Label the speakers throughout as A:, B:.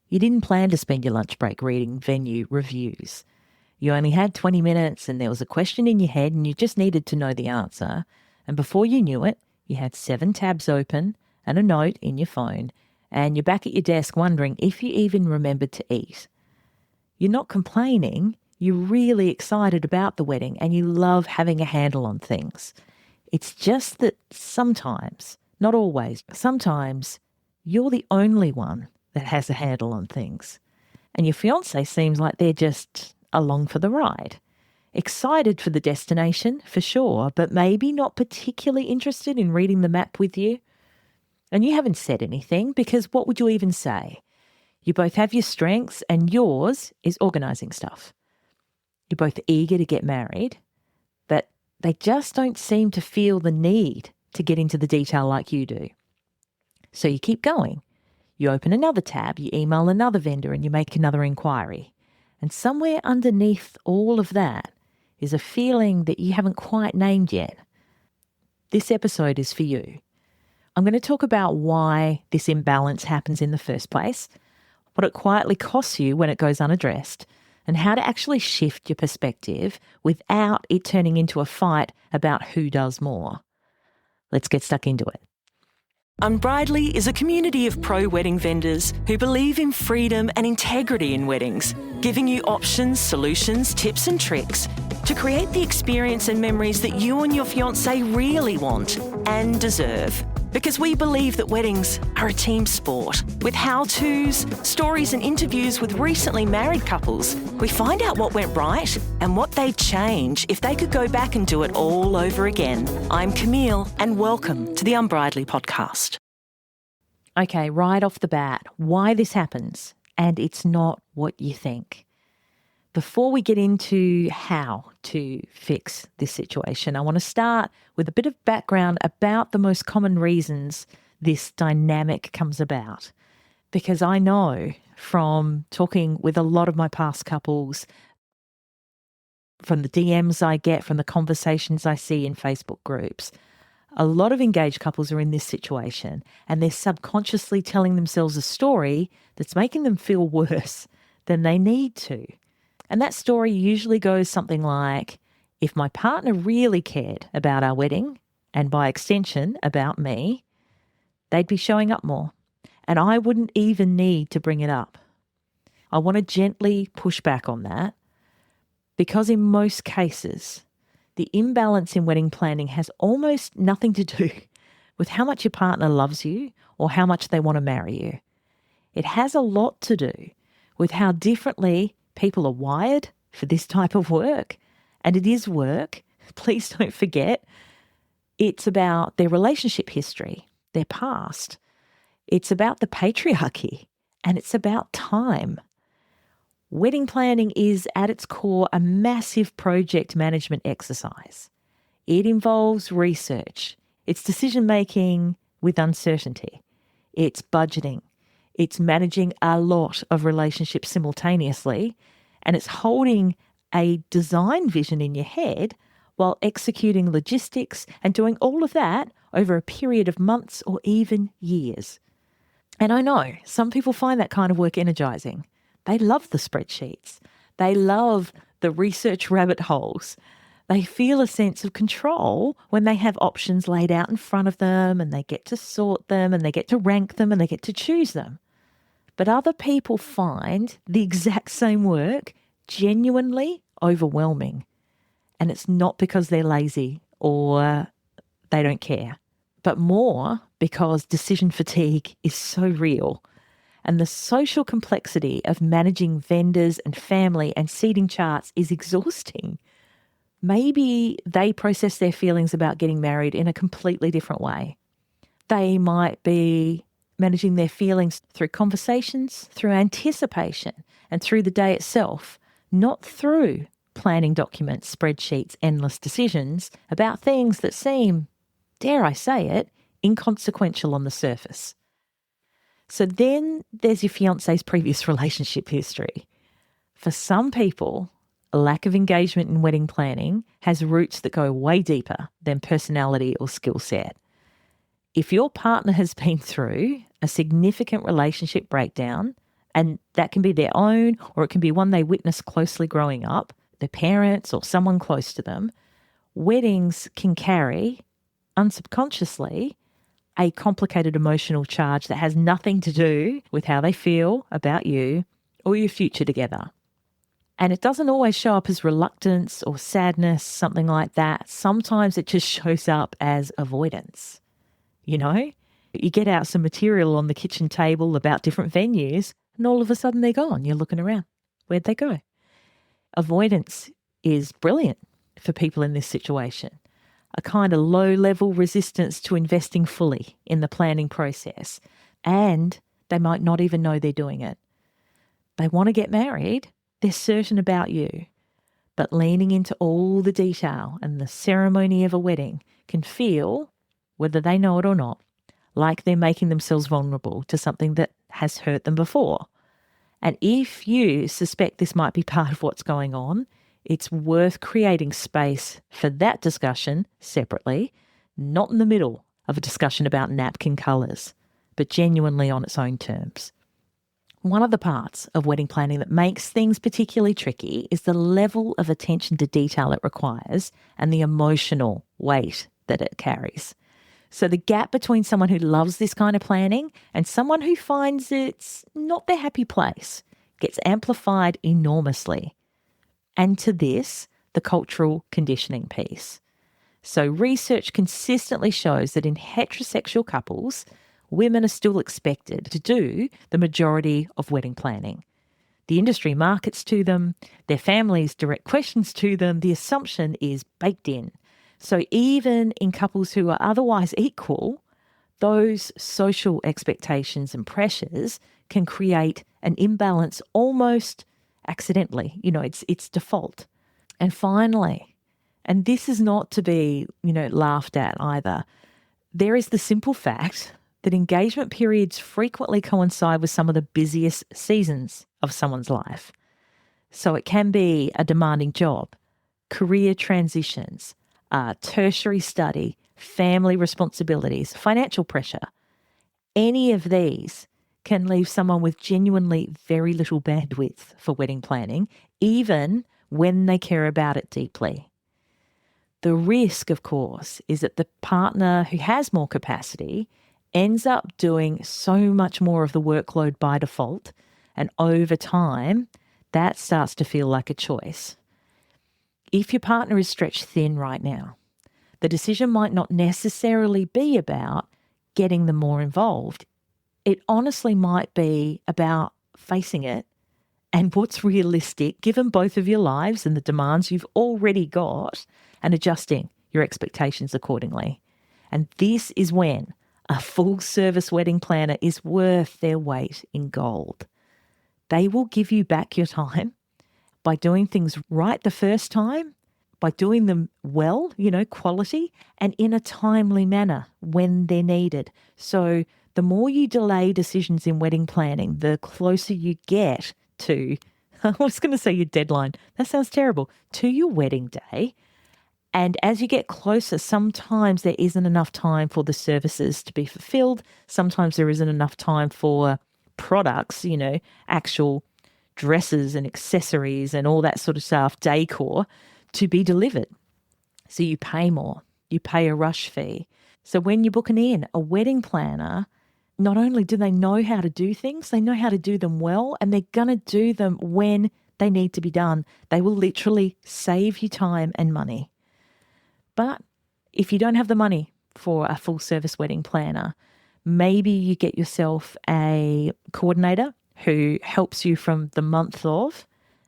A: You didn't plan to spend your lunch break reading venue reviews. You only had 20 minutes and there was a question in your head and you just needed to know the answer. And before you knew it, you had 7 tabs open and a note in your phone and you're back at your desk wondering if you even remembered to eat. You're not complaining. You're really excited about the wedding and you love having a handle on things. It's just that sometimes, not always, sometimes you're the only one that has a handle on things. And your fiancé seems like they're just along for the ride. Excited for the destination, for sure, but maybe not particularly interested in reading the map with you. And you haven't said anything because what would you even say? You both have your strengths and yours is organising stuff. You're both eager to get married, but they just don't seem to feel the need to get into the detail like you do. So you keep going. You open another tab, you email another vendor and you make another inquiry. And somewhere underneath all of that is a feeling that you haven't quite named yet. This episode is for you. I'm going to talk about why this imbalance happens in the first place, what it quietly costs you when it goes unaddressed, and how to actually shift your perspective without it turning into a fight about who does more. Let's get stuck into it.
B: Unbridely is a community of pro-wedding vendors who believe in freedom and integrity in weddings, giving you options, solutions, tips and tricks to create the experience and memories that you and your fiancé really want and deserve. Because we believe that weddings are a team sport. With how-tos, stories and interviews with recently married couples, we find out what went right and what they'd change if they could go back and do it all over again. I'm Camille and welcome to the Unbridely podcast.
A: Okay, right off the bat, why this happens, and it's not what you think. Before we get into how to fix this situation, I want to start with a bit of background about the most common reasons this dynamic comes about. Because I know from talking with a lot of my past couples, from the DMs I get, from the conversations I see in Facebook groups, a lot of engaged couples are in this situation and they're subconsciously telling themselves a story that's making them feel worse than they need to. And that story usually goes something like, if my partner really cared about our wedding, and by extension about me, they'd be showing up more. And I wouldn't even need to bring it up. I want to gently push back on that because in most cases, the imbalance in wedding planning has almost nothing to do with how much your partner loves you or how much they want to marry you. It has a lot to do with how differently people are wired for this type of work. And it is work. Please don't forget. It's about their relationship history, their past. It's about the patriarchy and it's about time. Wedding planning is at its core a massive project management exercise. It involves research. It's decision-making with uncertainty. It's budgeting. It's managing a lot of relationships simultaneously, and it's holding a design vision in your head while executing logistics and doing all of that over a period of months or even years. And I know some people find that kind of work energizing. They love the spreadsheets. They love the research rabbit holes. They feel a sense of control when they have options laid out in front of them and they get to sort them and they get to rank them and they get to choose them. But other people find the exact same work genuinely overwhelming. And it's not because they're lazy or they don't care, but more because decision fatigue is so real. And the social complexity of managing vendors and family and seating charts is exhausting. Maybe they process their feelings about getting married in a completely different way. They might be managing their feelings through conversations, through anticipation, and through the day itself, not through planning documents, spreadsheets, endless decisions about things that seem, dare I say it, inconsequential on the surface. So then there's your fiancé's previous relationship history. For some people, a lack of engagement in wedding planning has roots that go way deeper than personality or skill set. If your partner has been through a significant relationship breakdown, And that can be their own, or it can be one they witness closely growing up, their parents or someone close to them. Weddings can carry, unsubconsciously, a complicated emotional charge that has nothing to do with how they feel about you or your future together. And it doesn't always show up as reluctance or sadness, something like that. Sometimes it just shows up as avoidance. You know, you get out some material on the kitchen table about different venues and all of a sudden they're gone. You're looking around. Where'd they go? Avoidance is brilliant for people in this situation. A kind of low-level resistance to investing fully in the planning process. And they might not even know they're doing it. They want to get married. They're certain about you. But leaning into all the detail and the ceremony of a wedding can feel, whether they know it or not, like they're making themselves vulnerable to something that has hurt them before. And if you suspect this might be part of what's going on, it's worth creating space for that discussion separately, not in the middle of a discussion about napkin colours, but genuinely on its own terms. One of the parts of wedding planning that makes things particularly tricky is the level of attention to detail it requires and the emotional weight that it carries. So the gap between someone who loves this kind of planning and someone who finds it's not their happy place gets amplified enormously. And to this, the cultural conditioning piece. So research consistently shows that in heterosexual couples, women are still expected to do the majority of wedding planning. The industry markets to them, their families direct questions to them, the assumption is baked in. So even in couples who are otherwise equal, those social expectations and pressures can create an imbalance almost accidentally. It's default. And finally, and this is not to be, laughed at either, there is the simple fact that engagement periods frequently coincide with some of the busiest seasons of someone's life. So it can be a demanding job, career transitions, tertiary study, family responsibilities, financial pressure. Any of these can leave someone with genuinely very little bandwidth for wedding planning, even when they care about it deeply. The risk, of course, is that the partner who has more capacity ends up doing so much more of the workload by default, and over time, that starts to feel like a choice. If your partner is stretched thin right now, the decision might not necessarily be about getting them more involved. It honestly might be about facing it and what's realistic given both of your lives and the demands you've already got and adjusting your expectations accordingly. And this is when a full-service wedding planner is worth their weight in gold. They will give you back your time by doing things right the first time, by doing them well, quality, and in a timely manner when they're needed. So the more you delay decisions in wedding planning, the closer you get to, I was going to say your deadline. That sounds terrible. To your wedding day. And as you get closer, sometimes there isn't enough time for the services to be fulfilled. Sometimes there isn't enough time for products, actual dresses and accessories and all that sort of stuff, decor, to be delivered. So you pay more. You pay a rush fee. So when you're booking in a wedding planner, not only do they know how to do things, they know how to do them well, and they're going to do them when they need to be done. They will literally save you time and money. But if you don't have the money for a full service wedding planner, maybe you get yourself a coordinator who helps you from the month of,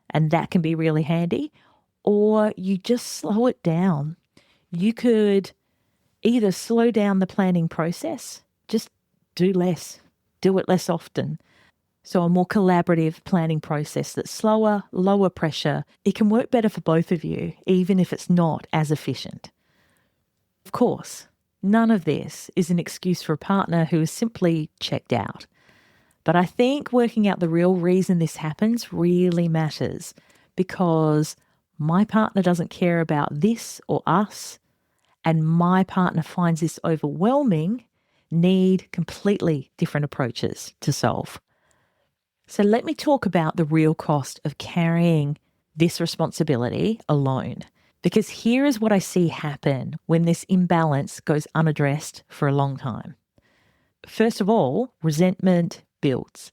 A: and that can be really handy, or you just slow it down. You could either slow down the planning process, just do less, do it less often. So a more collaborative planning process that's slower, lower pressure. It can work better for both of you, even if it's not as efficient. Of course, none of this is an excuse for a partner who is simply checked out. But I think working out the real reason this happens really matters, because my partner doesn't care about this or us, and my partner finds this overwhelming, need completely different approaches to solve. So let me talk about the real cost of carrying this responsibility alone. Because here is what I see happen when this imbalance goes unaddressed for a long time. First of all, resentment builds,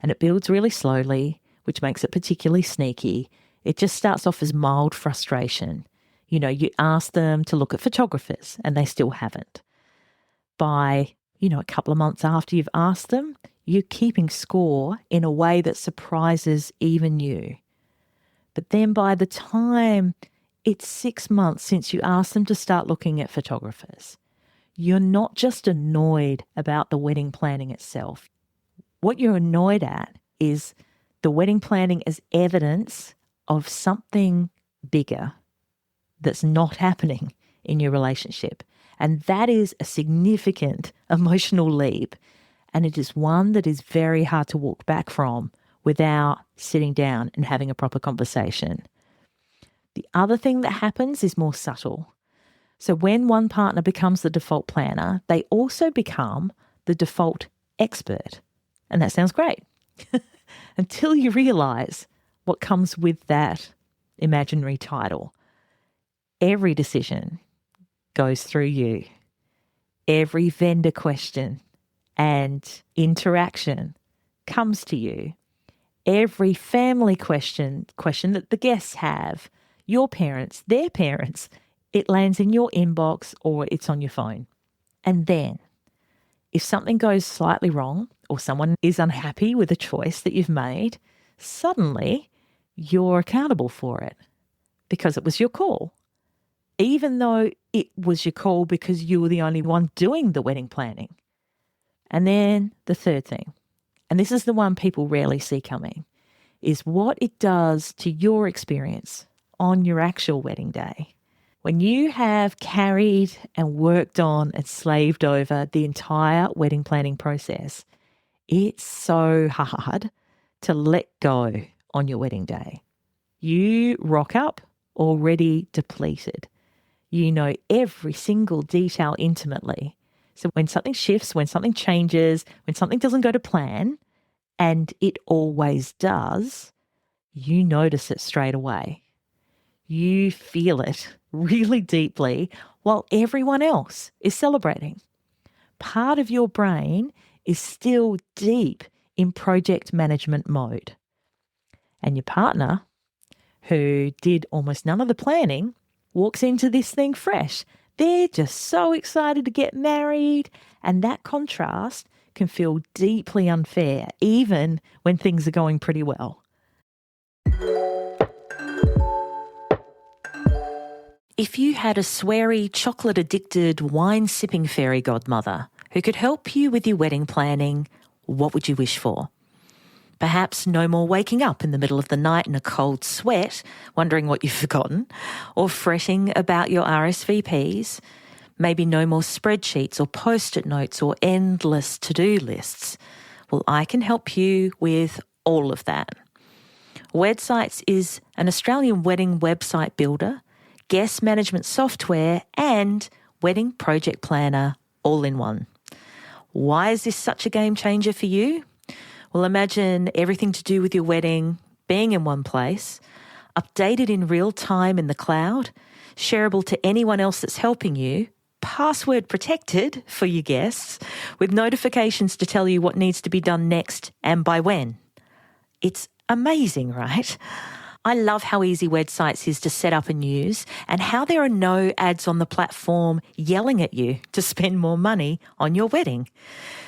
A: and it builds really slowly, which makes it particularly sneaky. It just starts off as mild frustration. You know, you ask them to look at photographers and they still haven't. By, a couple of months after you've asked them, you're keeping score in a way that surprises even you. But then by the time it's 6 months since you asked them to start looking at photographers, you're not just annoyed about the wedding planning itself. What you're annoyed at is the wedding planning as evidence of something bigger that's not happening in your relationship. And that is a significant emotional leap. And it is one that is very hard to walk back from without sitting down and having a proper conversation. The other thing that happens is more subtle. So when one partner becomes the default planner, they also become the default expert. And that sounds great until you realize what comes with that imaginary title. Every decision goes through you. Every vendor question and interaction comes to you. Every family question that the guests have, your parents, their parents, it lands in your inbox or it's on your phone. And then if something goes slightly wrong or someone is unhappy with a choice that you've made, suddenly you're accountable for it because it was your call. Even though it was your call because you were the only one doing the wedding planning. And then the third thing, and this is the one people rarely see coming, is what it does to your experience on your actual wedding day. When you have carried and worked on and slaved over the entire wedding planning process, it's so hard to let go on your wedding day. You rock up already depleted. You know every single detail intimately. So when something shifts, when something changes, when something doesn't go to plan, and it always does, you notice it straight away. You feel it really deeply while everyone else is celebrating. Part of your brain is still deep in project management mode. And your partner, who did almost none of the planning, walks into this thing fresh. They're just so excited to get married, and that contrast can feel deeply unfair, even when things are going pretty well. If you had a sweary, chocolate-addicted, wine-sipping fairy godmother who could help you with your wedding planning, what would you wish for? Perhaps no more waking up in the middle of the night in a cold sweat, wondering what you've forgotten, or fretting about your RSVPs. Maybe no more spreadsheets or post-it notes or endless to-do lists. Well, I can help you with all of that. Wedsites is an Australian wedding website builder, guest management software, and wedding project planner all in one. Why is this such a game changer for you? Well, imagine everything to do with your wedding being in one place, updated in real time in the cloud, shareable to anyone else that's helping you, password protected for your guests, with notifications to tell you what needs to be done next and by when. It's amazing, right? I love how easy Wedsites is to set up and use, and how there are no ads on the platform yelling at you to spend more money on your wedding.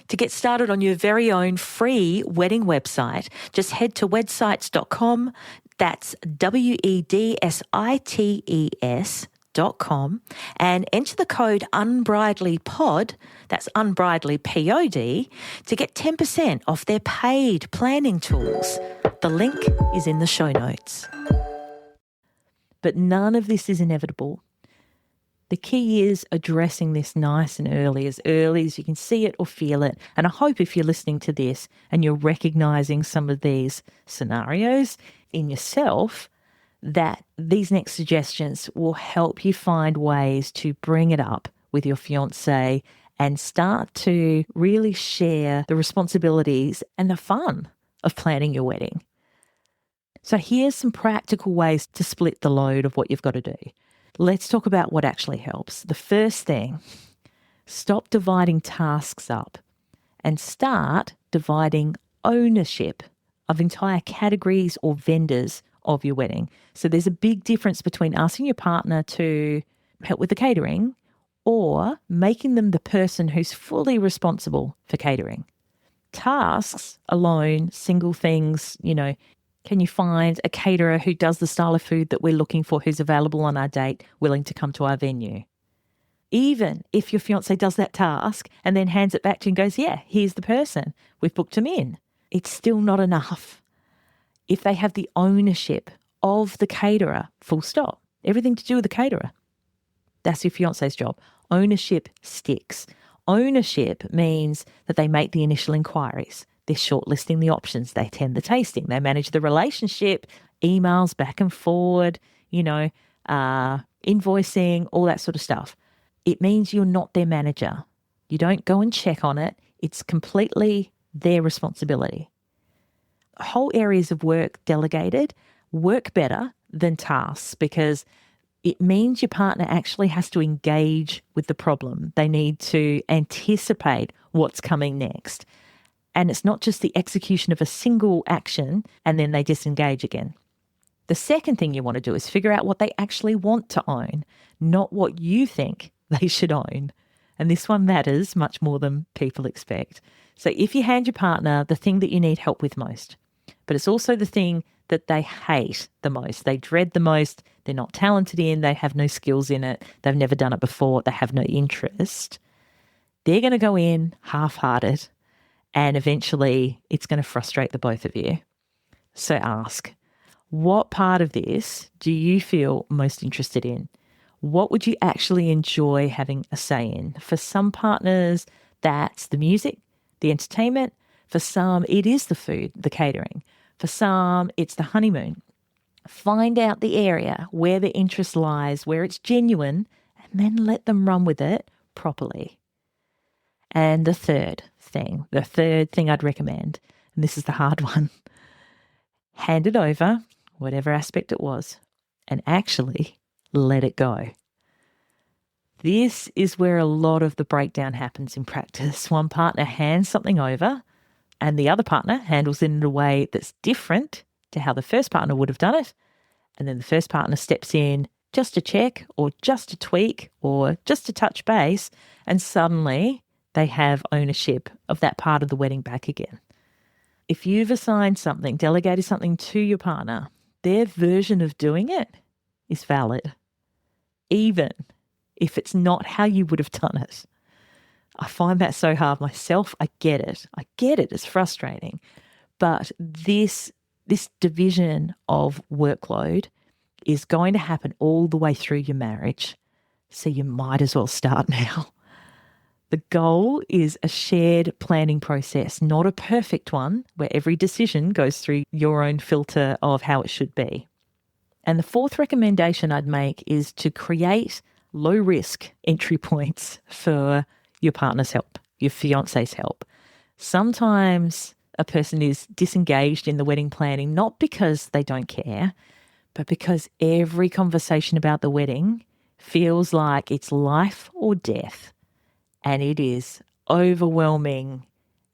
A: To get started on your very own free wedding website, just head to wedsites.com. That's WEDSITES.com, and enter the code UNBRIDELYPOD, that's Unbridely POD, to get 10% off their paid planning tools. The link is in the show notes. But none of this is inevitable. The key is addressing this nice and early as you can see it or feel it. And I hope if you're listening to this and you're recognizing some of these scenarios in yourself, that these next suggestions will help you find ways to bring it up with your fiancé and start to really share the responsibilities and the fun of planning your wedding. So here's some practical ways to split the load of what you've got to do. Let's talk about what actually helps. The first thing, stop dividing tasks up and start dividing ownership of entire categories or vendors of your wedding. So there's a big difference between asking your partner to help with the catering or making them the person who's fully responsible for catering. Tasks alone, single things, can you find a caterer who does the style of food that we're looking for, who's available on our date, willing to come to our venue? Even if your fiancé does that task and then hands it back to you and goes, yeah, here's the person, we've booked him in, it's still not enough. If they have the ownership of the caterer, full stop, everything to do with the caterer, that's your fiancé's job. Ownership sticks. Ownership means that they make the initial inquiries. They're shortlisting the options. They attend the tasting. They manage the relationship, emails back and forward, invoicing, all that sort of stuff. It means you're not their manager. You don't go and check on it. It's completely their responsibility. Whole areas of work delegated work better than tasks because it means your partner actually has to engage with the problem. They need to anticipate what's coming next. And it's not just the execution of a single action and then they disengage again. The second thing you want to do is figure out what they actually want to own, not what you think they should own. And this one matters much more than people expect. So if you hand your partner the thing that you need help with most, but it's also the thing that they hate the most, they dread the most, they're not talented in, they have no skills in it, they've never done it before, they have no interest, they're going to go in half-hearted and eventually it's going to frustrate the both of you. So ask, what part of this do you feel most interested in? What would you actually enjoy having a say in? For some partners, that's the music, the entertainment. For some, it is the food, the catering. For some, it's the honeymoon. Find out the area where the interest lies, where it's genuine, and then let them run with it properly. And the third thing I'd recommend, and this is the hard one, hand it over, whatever aspect it was, and actually let it go. This is where a lot of the breakdown happens in practice. One partner hands something over and the other partner handles it in a way that's different to how the first partner would have done it. And then the first partner steps in just to check or just to tweak or just to touch base, and suddenly they have ownership of that part of the wedding back again. If you've assigned something, delegated something to your partner, their version of doing it is valid, even if it's not how you would have done it. I find that so hard myself. I get it. It's frustrating. But this division of workload is going to happen all the way through your marriage. So you might as well start now. The goal is a shared planning process, not a perfect one where every decision goes through your own filter of how it should be. And the fourth recommendation I'd make is to create low-risk entry points for your partner's help, your fiancé's help. Sometimes a person is disengaged in the wedding planning, not because they don't care, but because every conversation about the wedding feels like it's life or death. And it is overwhelming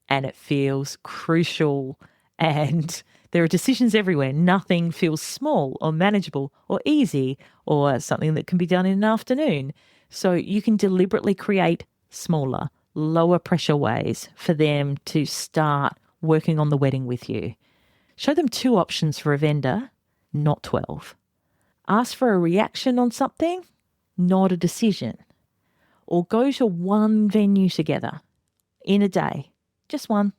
A: and it feels crucial and there are decisions everywhere. Nothing feels small or manageable or easy or something that can be done in an afternoon. So you can deliberately create smaller, lower pressure ways for them to start working on the wedding with you. Show them 2 options for a vendor, not 12. Ask for a reaction on something, not a decision. Or go to one venue together in a day, just one.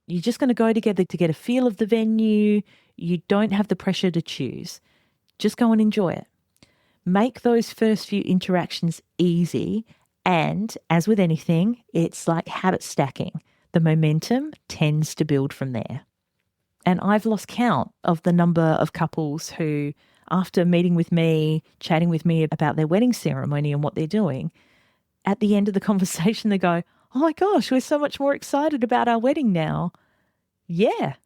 A: You're just going to go together to get a feel of the venue. You don't have the pressure to choose. Just go and enjoy it. Make those first few interactions easy. And as with anything, it's like habit stacking. The momentum tends to build from there. And I've lost count of the number of couples who, after meeting with me, chatting with me about their wedding ceremony and what they're doing, at the end of the conversation, they go, "Oh my gosh, we're so much more excited about our wedding now." Yeah,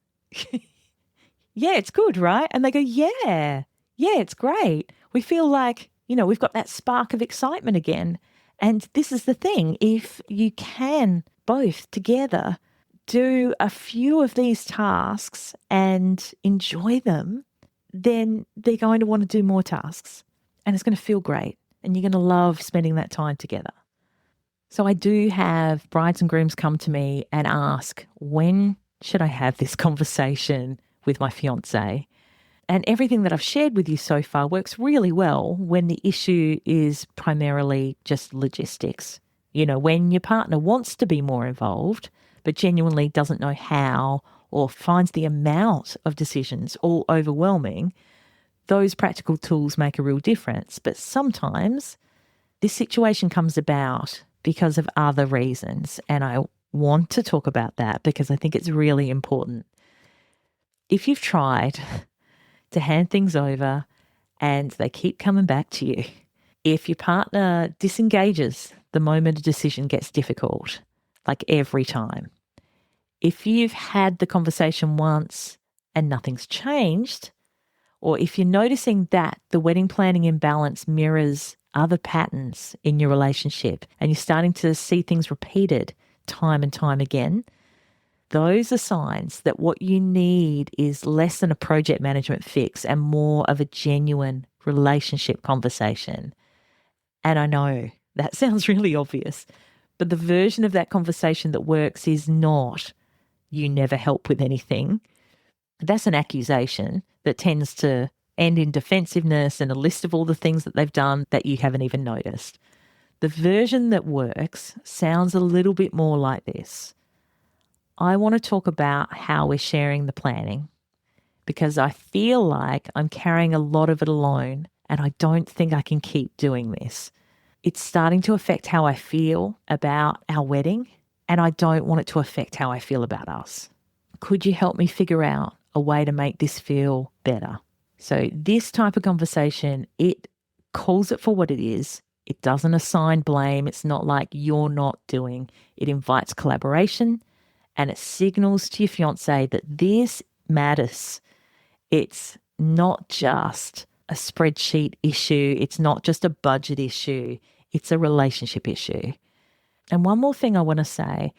A: Yeah, it's good, right? And they go, yeah, it's great. We feel like, we've got that spark of excitement again. And this is the thing. If you can both together do a few of these tasks and enjoy them, then they're going to want to do more tasks and it's going to feel great and you're going to love spending that time together. So I do have brides and grooms come to me and ask, when should I have this conversation with my fiancé? And everything that I've shared with you so far works really well when the issue is primarily just logistics. When your partner wants to be more involved, but genuinely doesn't know how or finds the amount of decisions all overwhelming, those practical tools make a real difference. But sometimes this situation comes about because of other reasons. And I want to talk about that because I think it's really important. If you've tried to hand things over and they keep coming back to you, if your partner disengages the moment a decision gets difficult, like every time, if you've had the conversation once and nothing's changed, or if you're noticing that the wedding planning imbalance mirrors other patterns in your relationship and you're starting to see things repeated time and time again, those are signs that what you need is less than a project management fix and more of a genuine relationship conversation. And I know that sounds really obvious, but the version of that conversation that works is not, you never help with anything. That's an accusation that tends to end in defensiveness and a list of all the things that they've done that you haven't even noticed. The version that works sounds a little bit more like this. I want to talk about how we're sharing the planning because I feel like I'm carrying a lot of it alone and I don't think I can keep doing this. It's starting to affect how I feel about our wedding and I don't want it to affect how I feel about us. Could you help me figure out a way to make this feel better? So this type of conversation, it calls it for what it is. It doesn't assign blame. It's not like you're not doing. It invites collaboration and it signals to your fiancé that this matters. It's not just a spreadsheet issue. It's not just a budget issue. It's a relationship issue. And one more thing I want to say,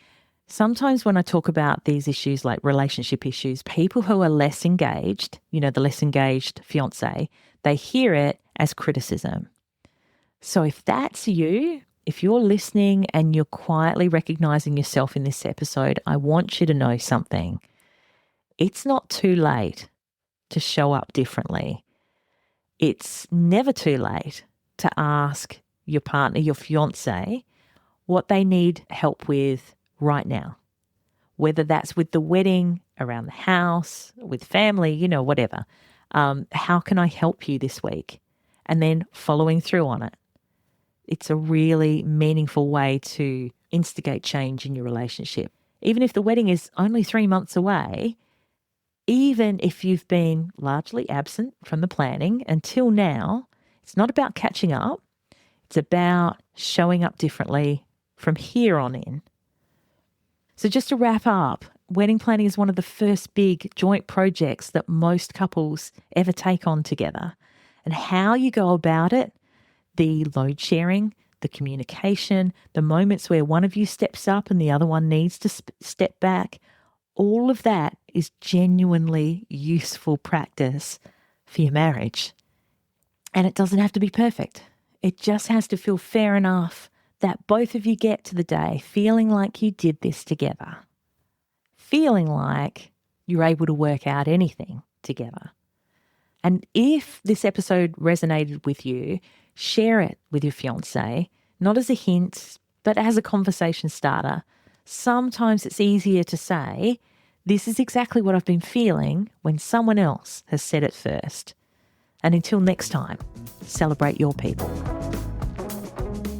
A: sometimes when I talk about these issues like relationship issues, people who are less engaged, the less engaged fiancé, they hear it as criticism. So if that's you, if you're listening and you're quietly recognizing yourself in this episode, I want you to know something. It's not too late to show up differently. It's never too late to ask your partner, your fiancé, what they need help with right now. Whether that's with the wedding, around the house, with family, whatever. How can I help you this week? And then following through on it. It's a really meaningful way to instigate change in your relationship. Even if the wedding is only 3 months away, even if you've been largely absent from the planning until now, it's not about catching up. It's about showing up differently from here on in. So just to wrap up, wedding planning is one of the first big joint projects that most couples ever take on together. And how you go about it, the load sharing, the communication, the moments where one of you steps up and the other one needs to step back, all of that is genuinely useful practice for your marriage. And it doesn't have to be perfect. It just has to feel fair enough that both of you get to the day feeling like you did this together, feeling like you're able to work out anything together. And if this episode resonated with you, share it with your fiancé, not as a hint, but as a conversation starter. Sometimes it's easier to say, this is exactly what I've been feeling when someone else has said it first. And until next time, celebrate your people.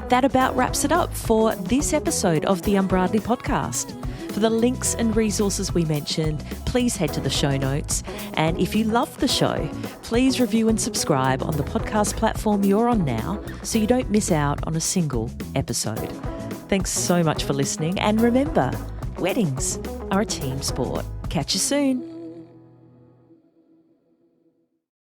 A: That about wraps it up for this episode of the Unbridely podcast. For the links and resources we mentioned, please head to the show notes. And if you love the show, please review and subscribe on the podcast platform you're on now so you don't miss out on a single episode. Thanks so much for listening. And remember, weddings are a team sport. Catch you soon.